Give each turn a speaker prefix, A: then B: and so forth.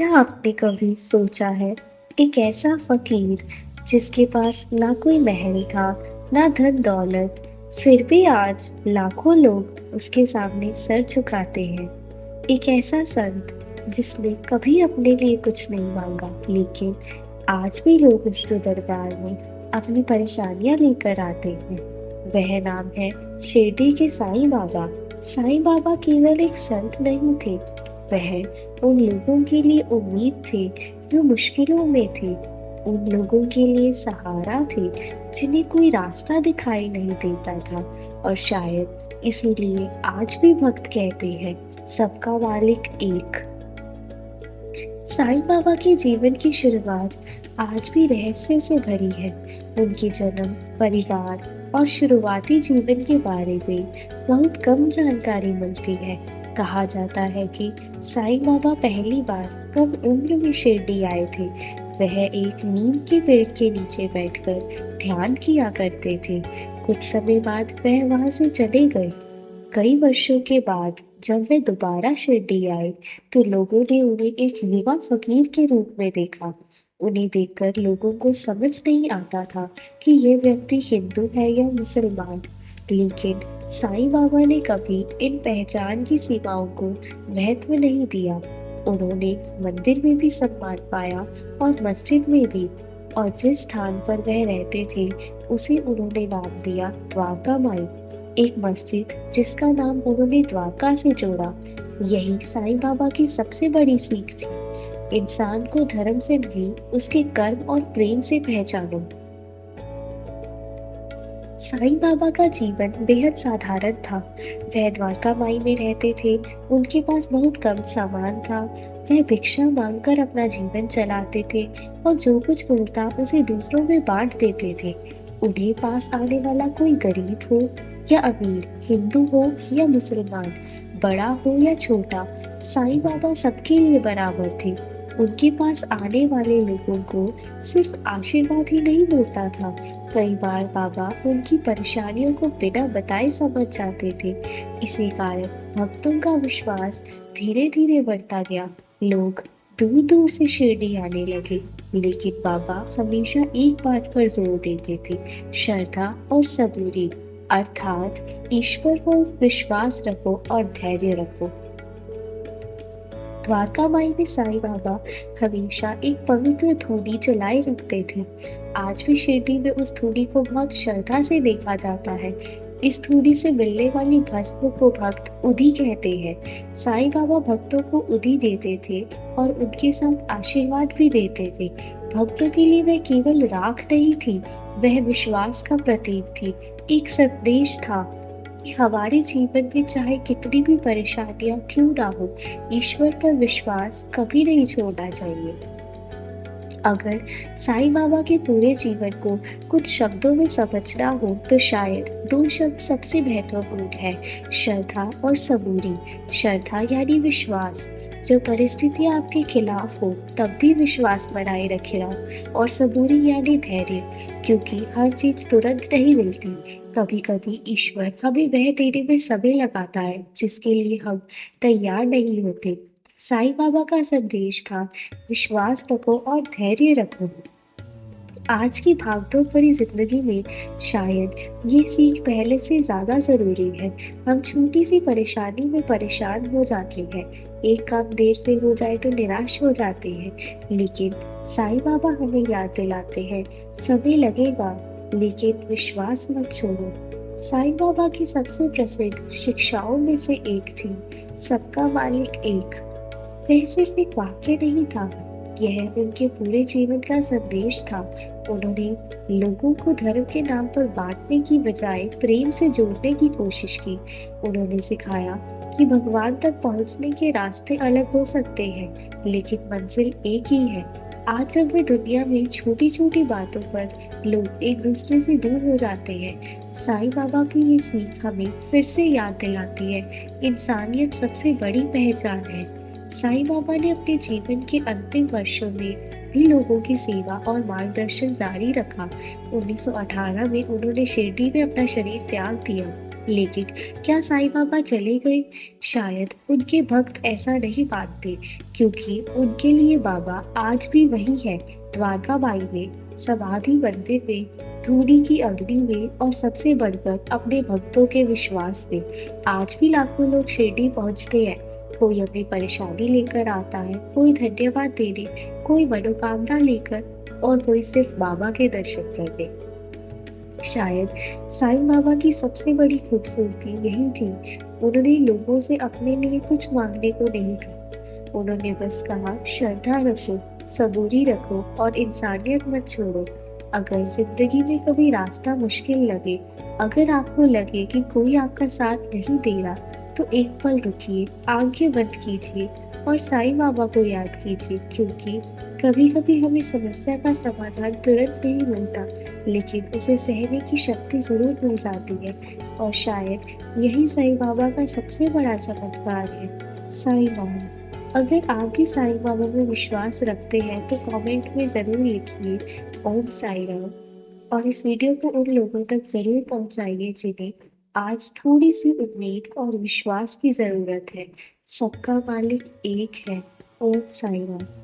A: क्या आपने कभी सोचा है, एक ऐसा फकीर जिसके पास ना कोई महल था, ना धन दौलत, फिर भी आज लाखों लोग उसके सामने सर झुकाते हैं। एक ऐसा संत जिसने कभी अपने लिए कुछ नहीं मांगा, लेकिन आज भी लोग उसके दरबार में अपनी परेशानियां लेकर आते हैं। वह नाम है शिरडी के साईं बाबा। साईं बाबा केवल एक संत नहीं थे, वह उन लोगों के लिए उम्मीद थे जो मुश्किलों में थे, उन लोगों के लिए सहारा थे जिन्हें कोई रास्ता दिखाई नहीं देता था। और शायद इसीलिए आज भी भक्त कहते हैं, सबका मालिक एक। साईं बाबा के जीवन की शुरुआत आज भी रहस्य से भरी है। उनके जन्म, परिवार और शुरुआती जीवन के बारे में बहुत कम जानकारी मिलती है। कहा जाता है कि साईं बाबा पहली बार कम उम्र में शिरडी आए थे। वह एक नीम के पेड़ के नीचे बैठकर ध्यान किया करते थे। कुछ समय बाद वह वहां से चले गए। कई वर्षों के बाद जब वे दोबारा शिरडी आए, तो लोगों ने उन्हें एक युवा फकीर के रूप में देखा। उन्हें देखकर लोगों को समझ नहीं आता था कि यह व्यक्ति हिंदू है या मुसलमान। लेकिन साईं बाबा ने कभी इन पहचान की सीमाओं को महत्व नहीं दिया। उन्होंने मंदिर में भी सम्मान पाया और मस्जिद में भी। और जिस स्थान पर वह रहते थे, उसे उन्होंने नाम दिया द्वारका माई, एक मस्जिद जिसका नाम उन्होंने द्वारका से जोड़ा। यही साईं बाबा की सबसे बड़ी सीख थी, इंसान को धर्म से नहीं, उसके कर्म और प्रेम से पहचानो। साईं बाबा का जीवन बेहद साधारण था। वह द्वारका माई में रहते थे। उनके पास बहुत कम सामान था। वह भिक्षा मांगकर अपना जीवन चलाते थे और जो कुछ मिलता उसे दूसरों में बांट देते थे। उन्हें पास आने वाला कोई गरीब हो या अमीर, हिंदू हो या मुसलमान, बड़ा हो या छोटा, साईं बाबा सबके लिए बराबर थे। उनके पास आने वाले लोगों को सिर्फ आशीर्वाद ही नहीं मिलता था, कई बार बाबा उनकी परेशानियों को बिना बताए समझ जाते थे। इसी कारण भक्तों का विश्वास धीरे धीरे बढ़ता गया। लोग दूर दूर से शिरडी आने लगे, लेकिन बाबा हमेशा एक बात पर जोर देते थे, श्रद्धा और सबूरी, अर्थात ईश्वर पर विश्वास रखो और धैर्य रखो। द्वारका माई में साईं बाबा हमेशा एक पवित्र धूनी जलाए रखते थे। आज भी शिरडी में उस धूनी को बहुत श्रद्धा से देखा जाता है। इस धूनी से मिलने वाली भस्म को भक्त उदी कहते हैं। साईं बाबा भक्तों को उदी देते थे और उनके साथ आशीर्वाद भी देते थे। भक्तों के लिए वह केवल राख नहीं थी, वह विश्वास का प्रतीक थी, एक संदेश था कि हमारे जीवन में चाहे कितनी भी परेशानियां क्यों ना हो, ईश्वर पर विश्वास कभी नहीं छोड़ना चाहिए। अगर साईं बाबा के पूरे जीवन को कुछ शब्दों में समझना हो, तो शायद दो शब्द सबसे महत्वपूर्ण है, श्रद्धा और सबूरी। श्रद्धा यानी विश्वास, जो परिस्थितियां आपके खिलाफ हो तब भी विश्वास बनाए रखेगा। और सबूरी यानी धैर्य, क्योंकि हर चीज तुरंत नहीं मिलती। कभी कभी ईश्वर हमें वह देने में समय लगाता है जिसके लिए हम तैयार नहीं होते। साईं बाबा का संदेश था, विश्वास रखो और धैर्य रखो। आज की भागदौड़ भरी जिंदगी में शायद ये सीख पहले से ज्यादा जरूरी है। हम छोटी सी परेशानी में परेशान हो जाते हैं, एक काम देर से हो जाए तो निराश हो जाते हैं, लेकिन साईं बाबा हमें याद दिलाते हैं, समय लगेगा लेकिन विश्वास मत छोड़ो। साईं बाबा की सबसे प्रसिद्ध शिक्षाओं में से एक थी, सबका मालिक एक। वह सिर्फ एक वाक्य नहीं था, यह उनके पूरे जीवन का संदेश था। उन्होंने लोगों को धर्म के नाम पर बांटने की बजाय प्रेम से जोड़ने की कोशिश की। उन्होंने सिखाया कि भगवान तक पहुंचने के रास्ते अलग हो सकते हैं, लेकिन मंजिल एक ही है। आज जब वे दुनिया में छोटी छोटी बातों पर लोग एक दूसरे से दूर हो जाते हैं, साईं बाबा की ये सीख हमें फिर से याद दिलाती है, इंसानियत सबसे बड़ी पहचान है। साईं बाबा ने अपने जीवन के अंतिम वर्षों में भी लोगों की सेवा और मार्गदर्शन जारी रखा। 1918 में उन्होंने शिरडी में अपना शरीर त्याग दिया। लेकिन क्या साईं बाबा चले गए? शायद उनके भक्त ऐसा नहीं मानते, क्योंकि उनके लिए बाबा आज भी वही है, द्वारकामाई में, समाधि मंदिर में, धूनी की अग्नि में और सबसे बढ़कर अपने भक्तों के विश्वास में। आज भी लाखों लोग शिरडी पहुंचते हैं। कोई अपनी परेशानी लेकर आता है, कोई धन्यवाद देने, कोई मनोकामना लेकर और कोई सिर्फ बाबा के दर्शन करने। शायद साईं बाबा की सबसे बड़ी खूबसूरती यही थी, उन्होंने लोगों से अपने लिए कुछ मांगने को नहीं कहा। उन्होंने बस कहा, श्रद्धा रखो, सबूरी रखो और इंसानियत मत छोड़ो। अगर जिंदगी में कभी रास्ता मुश्किल लगे, अगर आपको लगे कि कोई आपका साथ नहीं दे रहा, तो एक पल रुकिए, आंखें बंद कीजिए और साईं बाबा को याद कीजिए, क्योंकि कभी-कभी हमें समस्या का समाधान तुरंत नहीं मिलता, लेकिन उसे सहने की शक्ति ज़रूर मिल जाती है। और शायद यही साईं बाबा का सबसे बड़ा चमत्कार है। साईं बाबा, अगर आप भी साईं बाबा में विश्वास रखते हैं तो कमेंट में ज़रूर लिखिए, ओम साईं राम। और इस वीडियो को उन लोगों तक ज़रूर पहुंचाइए जिन्हें आज थोड़ी सी उम्मीद और विश्वास की ज़रूरत है। सबका मालिक एक है। ओम साईं राम।